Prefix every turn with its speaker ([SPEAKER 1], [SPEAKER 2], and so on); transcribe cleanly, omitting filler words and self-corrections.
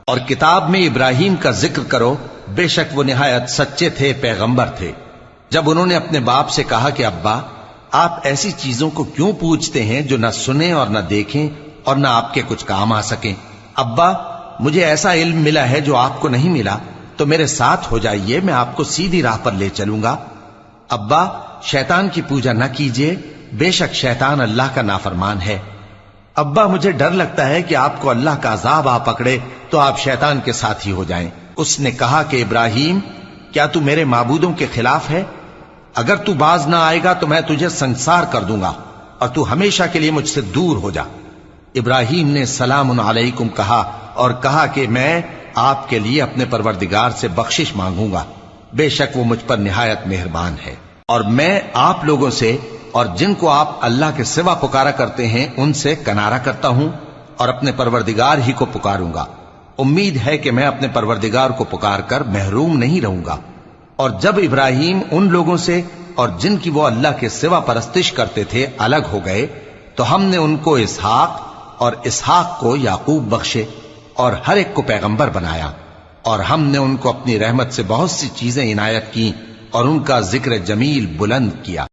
[SPEAKER 1] اور کتاب میں ابراہیم کا ذکر کرو، بے شک وہ نہایت سچے تھے، پیغمبر تھے۔ جب انہوں نے اپنے باپ سے کہا کہ ابا، آپ ایسی چیزوں کو کیوں پوچھتے ہیں جو نہ سنیں اور نہ دیکھیں اور نہ آپ کے کچھ کام آ سکیں؟ ابا، مجھے ایسا علم ملا ہے جو آپ کو نہیں ملا، تو میرے ساتھ ہو جائیے، میں آپ کو سیدھی راہ پر لے چلوں گا۔ ابا، شیطان کی پوجا نہ کیجیے، بے شک شیطان اللہ کا نافرمان ہے۔ ابا، مجھے ڈر لگتا ہے کہ آپ کو اللہ کا عذاب آ پکڑے تو آپ شیطان کے ساتھی ہو جائیں۔ اس نے کہا کہ ابراہیم، کیا تو میرے معبودوں کے خلاف ہے؟ اگر تو باز نہ آئے گا تو میں تجھے سنسار کر دوں گا اور تو ہمیشہ کے لیے مجھ سے دور ہو جا۔ ابراہیم نے سلام علیکم کہا اور کہا کہ میں آپ کے لیے اپنے پروردگار سے بخشش مانگوں گا، بے شک وہ مجھ پر نہایت مہربان ہے۔ اور میں آپ لوگوں سے اور جن کو آپ اللہ کے سوا پکارا کرتے ہیں ان سے کنارہ کرتا ہوں اور اپنے پروردگار ہی کو پکاروں گا۔ امید ہے کہ میں اپنے پروردگار کو پکار کر محروم نہیں رہوں گا۔ اور جب ابراہیم ان لوگوں سے اور جن کی وہ اللہ کے سوا پرستش کرتے تھے الگ ہو گئے تو ہم نے ان کو اسحاق اور اسحاق کو یعقوب بخشے اور ہر ایک کو پیغمبر بنایا، اور ہم نے ان کو اپنی رحمت سے بہت سی چیزیں عنایت کی اور ان کا ذکر جمیل بلند کیا۔